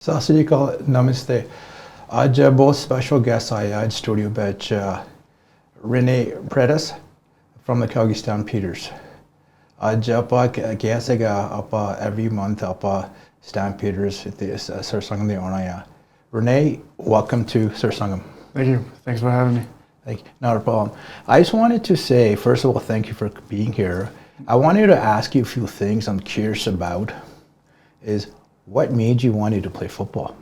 सत श्री अकाल नमस्ते आज बहुत स्पेशल गेस्ट आए आज स्टूडियो ਵਿੱਚ Renee Predis from the Calgary Stampeders ਅੱਜ ਆਪਾਂ ਕਿਹਾ ਸੀਗਾ ਆਪਾਂ every month ਆਪਾਂ Stampeders ਤੇ Sursangam ਦੇ ਆਉਣਾ ਆ Renee, welcome to Sursangam. Thank you. Thanks for having me. Thank you. Not a problem. I just wanted to say, first of all, thank you for being here. I wanted to ask you a few things I'm curious about. Is what made you want to play football?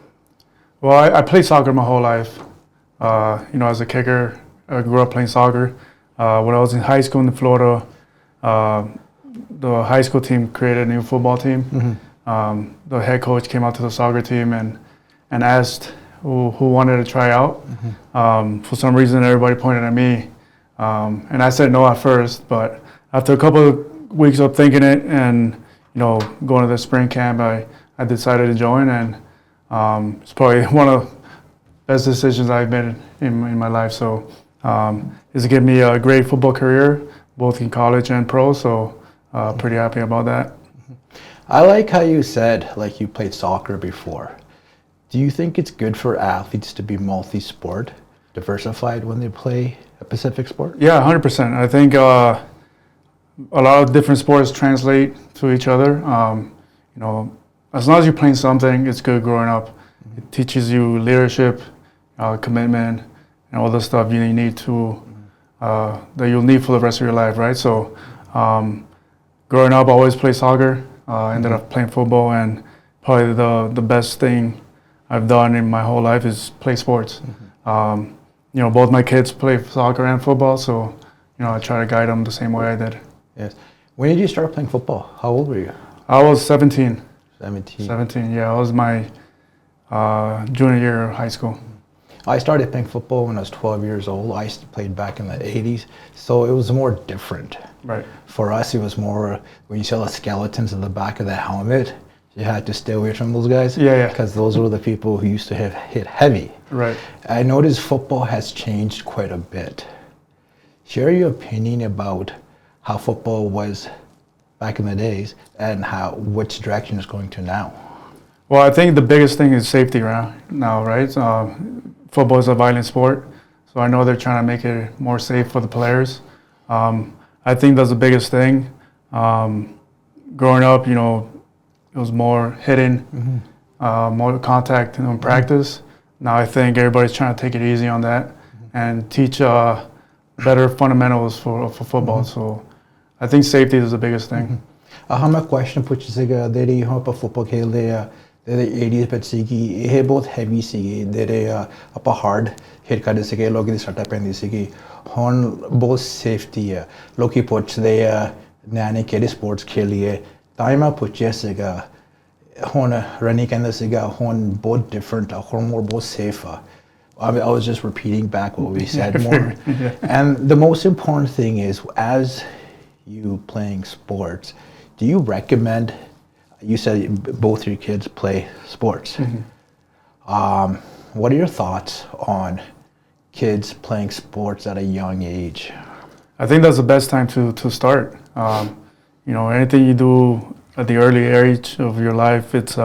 Well, I played soccer my whole life. As a kicker, I grew up playing soccer. When I was in high school in Florida, the high school team created a new football team. Mm-hmm. The head coach came out to the soccer team and asked who wanted to try out. Mm-hmm. For some reason, everybody pointed at me. And I said no at first, but after a couple of weeks of thinking it and going to the spring camp, I decided to join, and it's probably one of the best decisions I've made in my life. So it's given me a great football career, both in college and pro, so pretty happy about that. I like how you said you played soccer before. Do you think it's good for athletes to be multi-sport, diversified when they play a specific sport? Yeah, 100%. I think a lot of different sports translate to each other. As long as you're playing something, it's good growing up. Mm-hmm. It teaches you leadership, commitment, and all the stuff you need to that you'll need for the rest of your life, right? So, growing up, I always played soccer. Ended up playing football, and probably the best thing I've done in my whole life is play sports. Mm-hmm. Both my kids play soccer and football, so I try to guide them the same way I did. Yes. When did you start playing football? How old were you? I was 17. 17, yeah. I was my junior year of high school. I started playing football when I was 12 years old. I played back in the 80s, so it was more different. Right. For us, it was more when you saw the skeletons in the back of the helmet, you had to stay away from those guys. Yeah. Because those were the people who used to hit heavy. Right. I noticed football has changed quite a bit. Share your opinion about how football was back in the days and which direction it's going to now. Well, I think the biggest thing is safety now, right? Football is a violent sport, so I know they're trying to make it more safe for the players. I think that's the biggest thing. Growing up, it was more hitting, more contact in practice. Now I think everybody's trying to take it easy on that and teach better fundamentals for football. So I think safety is the biggest thing. हम एक question पूछ ਸੀਗਾ ਜਿਹੜੇ यहाँ ਆਪਾਂ football ਖੇਡਦੇ ਆ ਜਿਹੜੇ 80s ਵਿੱਚ ਸੀਗੀ ਇਹ ਬਹੁਤ ਹੈਵੀ ਸੀਗੇ ਜਿਹੜੇ ਆਪਾਂ ਹਾਰਡ ਹਿੱਟ ਕਰਦੇ ਸੀਗੇ ਲੋਕਾਂ ਦੀ ਸੱਟਾਂ ਪੈਂਦੀ ਸੀਗੀ ਹੁਣ ਬਹੁਤ ਸੇਫਟੀ ਆ ਲੋਕੀ ਪੁੱਛਦੇ ਆ ਨਿਆਣੇ ਕਿਹੜੇ ਸਪੋਰਟਸ ਖੇਲੀਏ ਤਾਂ ਮੈਂ ਪੁੱਛਿਆ ਸੀਗਾ ਹੁਣ ਰਨੀ ਕਹਿੰਦਾ ਸੀਗਾ ਹੁਣ ਬਹੁਤ ਡਿਫਰੈਂਟ ਆ ਹੁਣ ਬਹੁਤ ਸੇਫ ਆ I was just repeating back what we said more. Yeah. And the most important thing is, as you playing sports, do you recommend, you said both your kids play sports. Mm-hmm. What are your thoughts on kids playing sports at a young age? I think that's the best time to start. Anything you do at the early age of your life, it's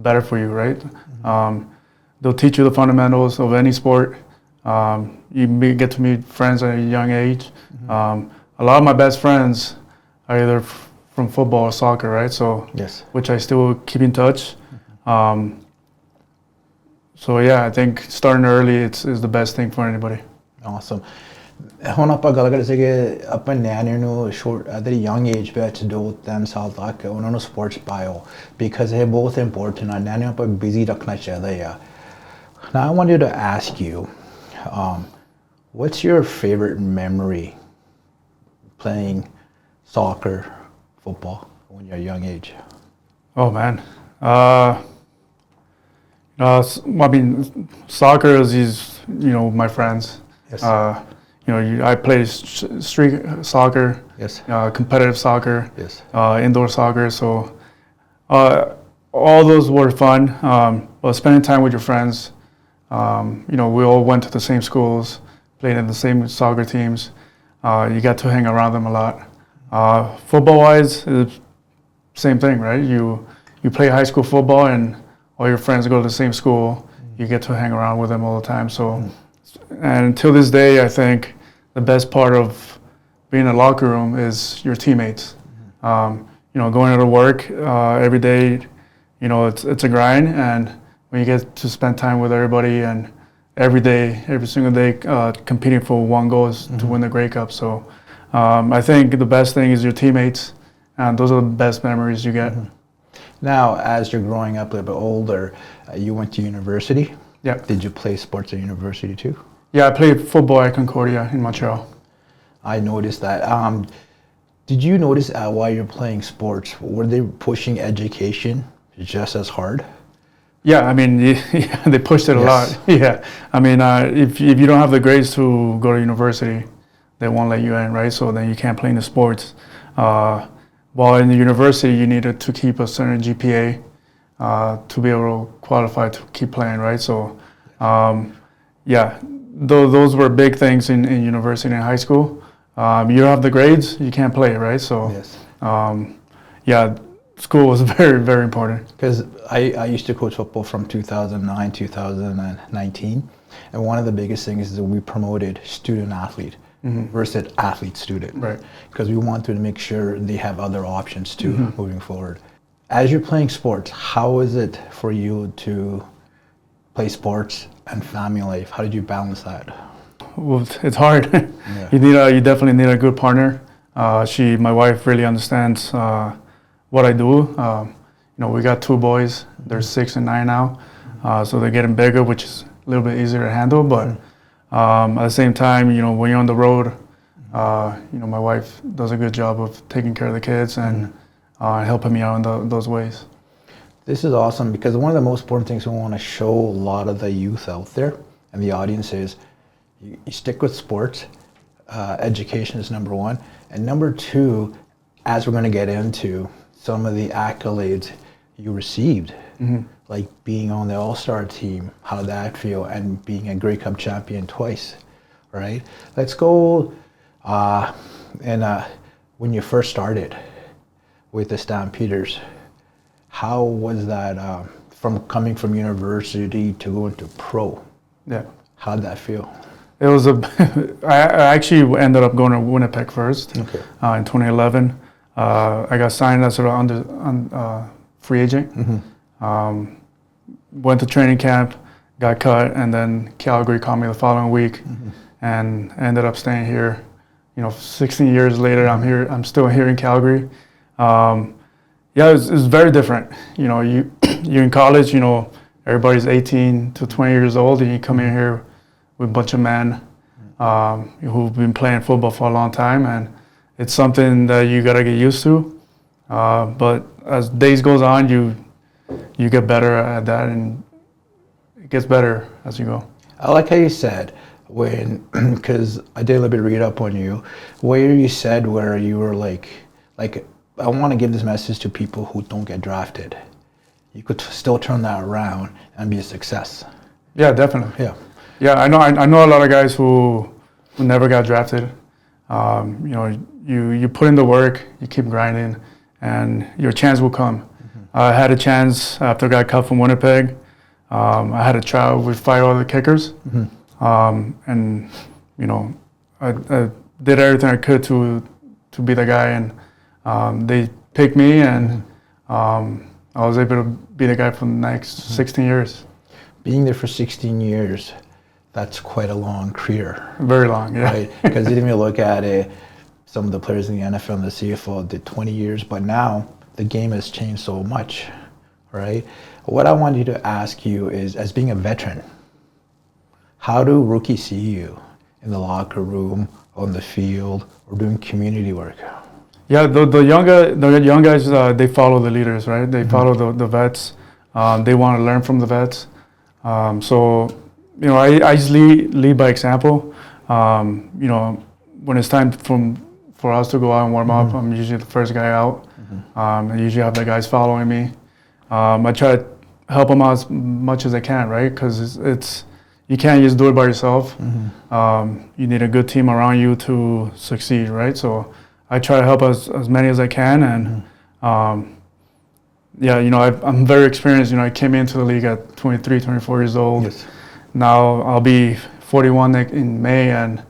better for you, right? Mm-hmm. They'll teach you the fundamentals of any sport. You get to meet friends at a young age. Mm-hmm. A lot of my best friends are either from football or soccer, right? So, yes. Which I still keep in touch. Mm-hmm. So yeah, I think starting early is the best thing for anybody. Awesome. ਹੁਣ ਆਪਾਂ ਗੱਲ ਕਰਦੇ ਸੀਗੇ ਆਪਾਂ ਨਿਆਣਿਆਂ ਨੂੰ at a young age ਵਿੱਚ 2-3 ਸਾਲ ਤੱਕ ਉਹਨਾਂ ਨੂੰ ਸਪੋਰਟਸ ਪਾਓ because ਇਹ ਬਹੁਤ ਇੰਪੋਰਟੈਂਟ ਆ ਨਿਆਣਿਆਂ ਆਪਾਂ ਬਿਜ਼ੀ ਰੱਖਣਾ ਚਾਹੀਦਾ ਆ Now I wanted to ask you, what's your favorite memory playing soccer, football when you're a young age? Oh man, I mean, soccer is my friends. Yes. I played street soccer. Yes. Competitive soccer. Yes. Indoor soccer. So all those were fun. But spending time with your friends. We all went to the same schools, played in the same soccer teams. You got to hang around them a lot. Football-wise, it's same thing, right? You play high school football, and all your friends go to the same school. You get to hang around with them all the time. So, and until this day, I think the best part of being in a locker room is your teammates. Going to work every day, it's a grind, and when you get to spend time with everybody and every single day, competing for one goal is to win the Grey Cup. So I think the best thing is your teammates, and those are the best memories you get. Now, as you're growing up a little bit older, you went to university. Yeah. Did you play sports at university too? Yeah, I played football at Concordia in Montreal. I noticed that. Did you notice while you're playing sports, were they pushing education just as hard? Yeah, I mean, they pushed it a lot. Yeah, I mean, if you don't have the grades to go to university, they won't let you in, right? So then you can't play in the sports. While in the university, you needed to keep a certain GPA to be able to qualify to keep playing, right? So, those were big things in university and high school. You don't have the grades, you can't play, right? So, school was very, very important. Because I used to coach football from 2009, 2019, and one of the biggest things is that we promoted student athlete versus athlete student, right? Because we wanted to make sure they have other options too moving forward. As you're playing sports, how is it for you to play sports and family life? How did you balance that? Well, it's hard. You definitely need a good partner. My wife really understands what I do. We got 2 boys. They're 6 and 9 now, so they're getting bigger, which is a little bit easier to handle. But at the same time, when you're on the road, my wife does a good job of taking care of the kids and helping me out in those ways. This is awesome, because one of the most important things we want to show a lot of the youth out there and the audience is you stick with sports. Education is number 1. And number 2, as we're going to get into some of the accolades you received, like being on the All-Star team, how did that feel, and being a Grey Cup champion twice, right? Let's go, when you first started with the Stampeders, how was that from coming from university to going to pro? Yeah. How did that feel? It was I actually ended up going to Winnipeg first in 2011. I got signed as a free agent. Went to training camp, got cut, and then Calgary called me the following week, and ended up staying here. 16 years later, I'm here. I'm still here in Calgary. It's very different. You're in college. Everybody's 18 to 20 years old, and you come in here with a bunch of men who've been playing football for a long time, and it's something that you gotta get used to. But as days goes on, you get better at that, and it gets better as you go. I like how you said because I did a little bit read up on you, where you said where you were like I want to give this message to people who don't get drafted. You could still turn that around and be a success. Yeah, definitely. Yeah. Yeah, I know a lot of guys who never got drafted. You put in the work, you keep grinding, and your chance will come. I had a chance after I got cut from Winnipeg. I had a trial with 5 other kickers, and I did everything I could to be the guy, and they picked me, and I was able to be the guy for the next 16 years. Being there for 16 years, that's quite a long career. Very long, yeah. Right? Because even if you look at it, some of the players in the NFL and the CFL did 20 years, but now the game has changed so much, right? What I want you to ask you is, as being a veteran, how do rookies see you in the locker room, on the field, or doing community work? Yeah, the young guys, they follow the leaders, right? They follow the vets. They want to learn from the vets. I just lead by example. When it's time for us to go out and warm up, I'm usually the first guy out. I usually have the guys following me. I try to help them out as much as I can, right? Because you can't just do it by yourself. You need a good team around you to succeed, right? So I try to help as many as I can, and yeah, I'm very experienced. I came into the league at 23, 24 years old. Yes. Now I'll be 41 in May, and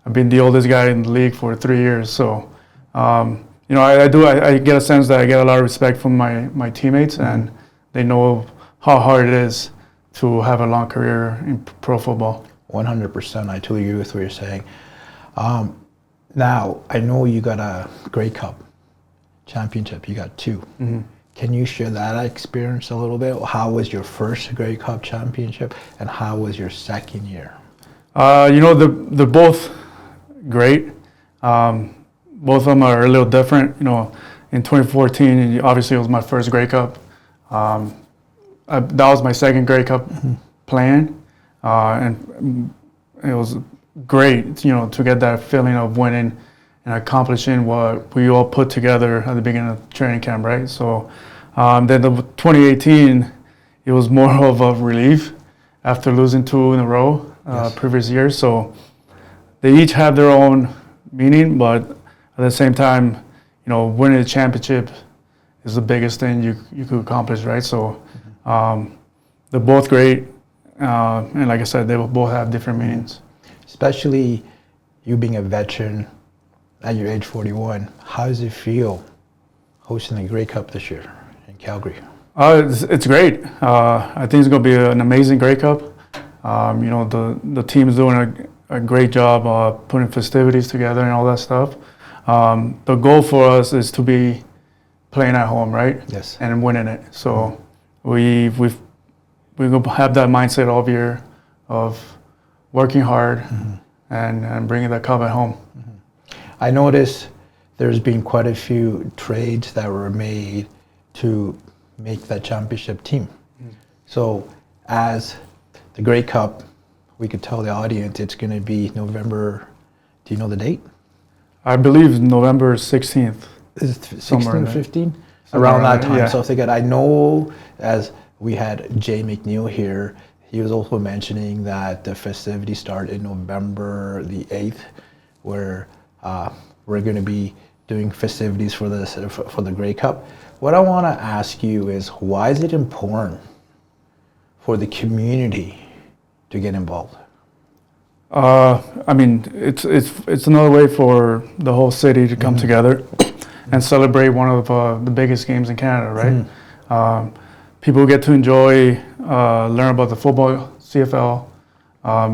I've been the oldest guy in the league for 3 years. So, I get a sense that I get a lot of respect from my teammates, and they know how hard it is to have a long career in pro football. 100%. I totally agree with what you're saying. Now, I know you got a Grey Cup championship. You got 2. Can you share that experience a little bit? How was your first Grey Cup championship, and how was your second year? They're both great. Both of them are a little different. In 2014, obviously it was my first Grey Cup. That was my second Grey Cup playing, and it was great, to get that feeling of winning and accomplishing what we all put together at the beginning of training camp, right? So then the 2018, it was more of a relief after losing 2 in a row previous years. So they each have their own meaning, but at the same time, winning the championship is the biggest thing you could accomplish, right? So they're both great, and like I said, they will both have different meanings. Especially you being a veteran at your age 41, how does it feel hosting the Grey Cup this year in Calgary? It's great. I think it's going to be an amazing Grey Cup. The team is doing a great job putting festivities together and all that stuff. The goal for us is to be playing at home, right? Yes. And winning it. So we're going to have that mindset all year of working hard and bringing that cup at home. I noticed there's been quite a few trades that were made to make that championship team. So as the Grey Cup, we could tell the audience it's going to be November. Do you know the date? I believe November 16th. Is it 16, 15? Somewhere Around that time. yeah. So I know as we had Jay McNeil here, he was also mentioning that the festivities start in November the 8th, where we're going to be doing festivities for the Grey Cup. What I want to ask you is, why is it important for the community to get involved? It's another way for the whole city to come together and celebrate one of the biggest games in Canada, right? People get to enjoy, learn about the football, CFL,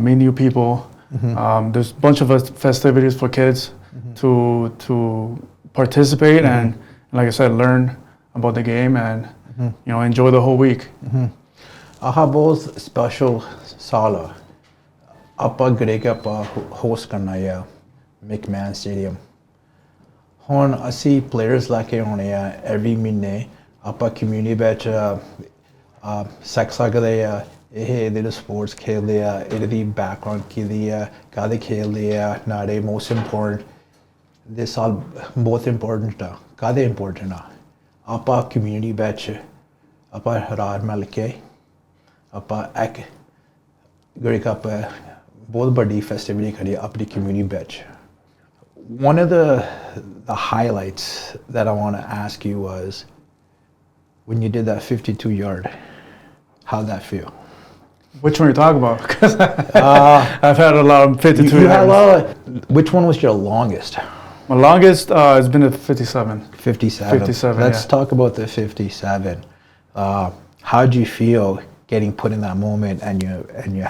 meet new people. There's a bunch of festivities for kids to participate and, like I said, learn about the game and enjoy the whole week. Aha, both special sala. Apa Grey Cup host करना है McMahon Stadium. ਹੁਣ ਅਸੀਂ players ਲੈ ਕੇ ਆਉਣੇ ਆ every ਮਹੀਨੇ ਆਪਾਂ community ਵਿੱਚ ਸਿੱਖ ਸਕਦੇ ਆ ਇਹ ਇਹਦੇ ਸਪੋਰਟਸ ਖੇਡਦੇ ਆ ਇਹਦੀ ਦੀ ਬੈਕਗ੍ਰਾਉਂਡ ਕੀ ਆ ਕਾਹਦੇ ਖੇਡਦੇ ਆ ਨਾਲੇ most important this all ਬਹੁਤ important ਆ ਕਾਹਦੇ important ਆ ਆਪਾਂ community ਵਿੱਚ ਆਪਾਂ ਰਾਰ ਮਿਲ ਕੇ ਆਪਾਂ ਇੱਕ Grey Cup ਬਹੁਤ ਵੱਡੀ festivity ਕਰੀ ਆਪਣੀ community ਵਿੱਚ. One of the highlights that I want to ask you was when you did that 52-yard. How'd that feel? Which one are you talking about? Because I've had a lot of 52 you had a lot of, which one was your longest? My longest has been at 57. 57. 57, Let's talk about the 57. How'd you feel getting put in that moment and you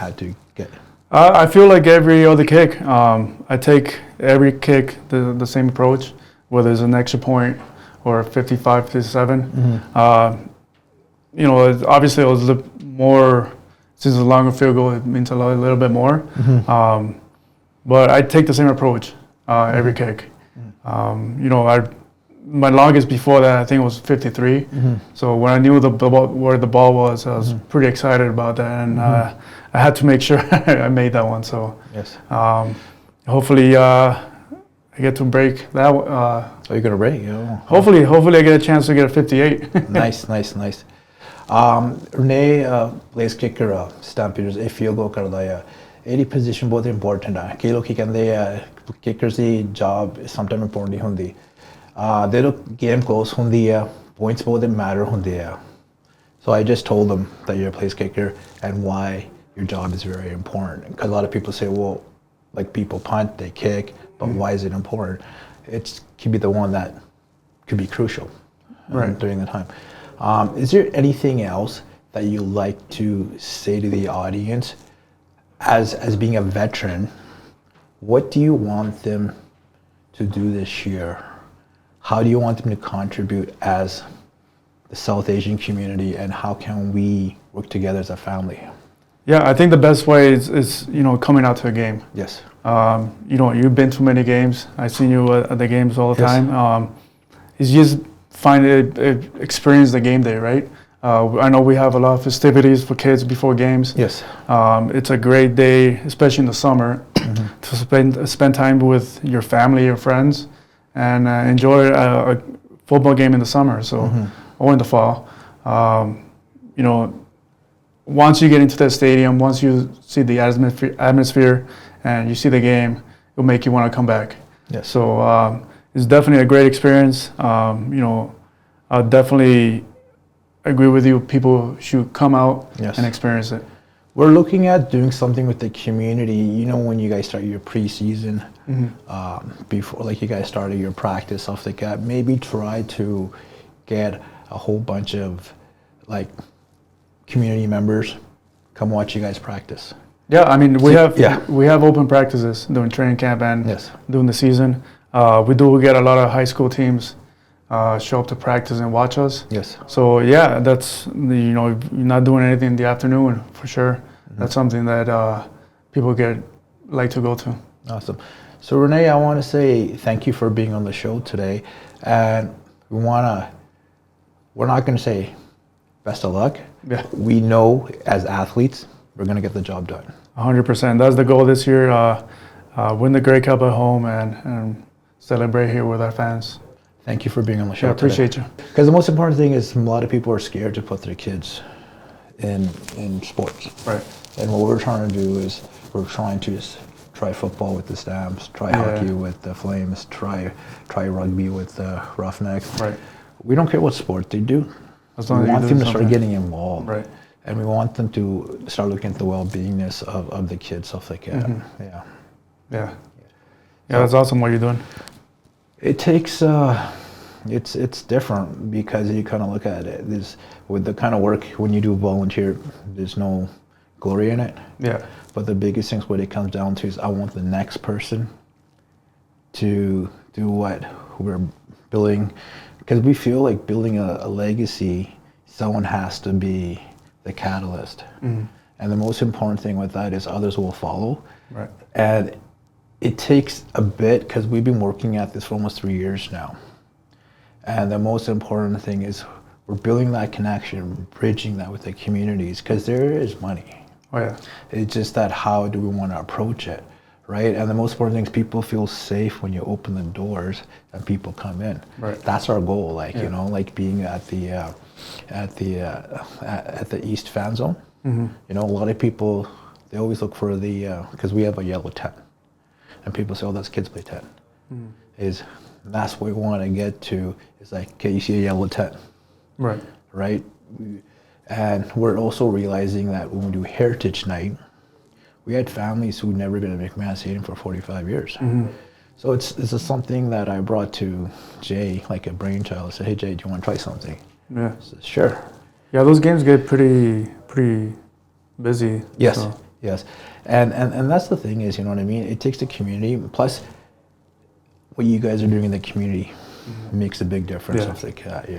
had to get... I feel like every other kick. I take every kick the same approach, whether it's an extra point or 55, 57. Obviously it was a little more, since it's a longer field goal, it means a little bit more. But I take the same approach every kick. My longest before that, I think it was 53. So when I knew where the ball was, I was pretty excited about that, and I had to make sure I made that one. So yes. Hopefully I get to break that. So you're gonna break? Yeah. Hopefully I get a chance to get a 58. Nice. Renee plays kicker, Stampeders, a field goal करता है. Any position बहुत important है. कई लोग कहते हैं kickers की job sometimes important नहीं होती. They look game close होती है. points wouldn't matter on there. So I just told them that you're a place kicker and why your job is very important. Because a lot of people say, well, like people punt, they kick, but why is it important? It could be the one that could be crucial during the time. Is there anything else that you like to say to the audience as being a veteran? What do you want them to do this year? How do you want them to contribute as the South Asian community, and how can we work together as a family? Yeah, I think the best way is coming out to a game. Yes. You've been to many games. I've seen you at the games all the Yes. time. It's just experience the game day, right? I know we have a lot of festivities for kids before games. Yes. It's a great day, especially in the summer, to spend time with your family, your friends, and enjoy a football game in the summer. So, or in the fall. Once you get into that stadium, once you see the atmosphere and you see the game, it'll make you want to come back. Yes. So it's definitely a great experience. I definitely agree with you. People should come out and experience it. We're looking at doing something with the community. When you guys start your preseason, before, like you guys started your practice, stuff like that, maybe try to get a whole bunch of like community members come watch you guys practice. Yeah, I mean we have open practices during training camp and during the season. We do get a lot of high school teams show up to practice and watch us. Yes. So yeah, that's you're not doing anything in the afternoon for sure. That's something that people like to go to. Awesome. So Renee, I want to say thank you for being on the show today, and we're not going to say best of luck. Yeah. We know as athletes we're going to get the job done. 100%. That's the goal this year. Win the Grey Cup at home and celebrate here with our fans. Thank you for being on the show. I appreciate you. Because the most important thing is a lot of people are scared to put their kids in sports. Right. And what we're trying to do is we're trying to just try football with the Stamps, try hockey with the Flames, try rugby with the Roughnecks. Right. We don't care what sport they do. As long We as want you them do to start something. getting involved. Right. And we want them to start looking at the well-beingness of the kids, stuff like that. Yeah, that's awesome what you're doing. It takes, it's different because you kind of look at it. With the kind of work, when you do volunteer, there's no glory in it. Yeah. But the biggest thing, what it comes down to is I want the next person to do what we're building. Because we feel like building a legacy, someone has to be the catalyst. And the most important thing with that is others will follow. Right. And it takes a bit because we've been working at this for almost 3 years now. And the most important thing is we're building that connection, bridging that with the communities, because there is money. Oh yeah. It's just that how do we want to approach it, right? And the most important thing is people feel safe when you open the doors and people come in. Right. That's our goal, like like being at the East fan zone. A lot of people, they always look for the because we have a yellow tent, and people say, "Oh, that's kids play tent." That's what we want to get to. Is like, okay, you see a yellow tent, right? And we're also realizing that when we do Heritage Night, we had families who'd never been to McMahon Stadium for 45 years. So this is something that I brought to Jay, like a brainchild. I said, "Hey Jay, do you want to try something?" Yeah. He said, "Sure." Yeah, those games get pretty busy. Yes, so. yes. And that's the thing is, you know what I mean? It takes the community, plus what you guys are doing in the community makes a big difference. Stuff like that,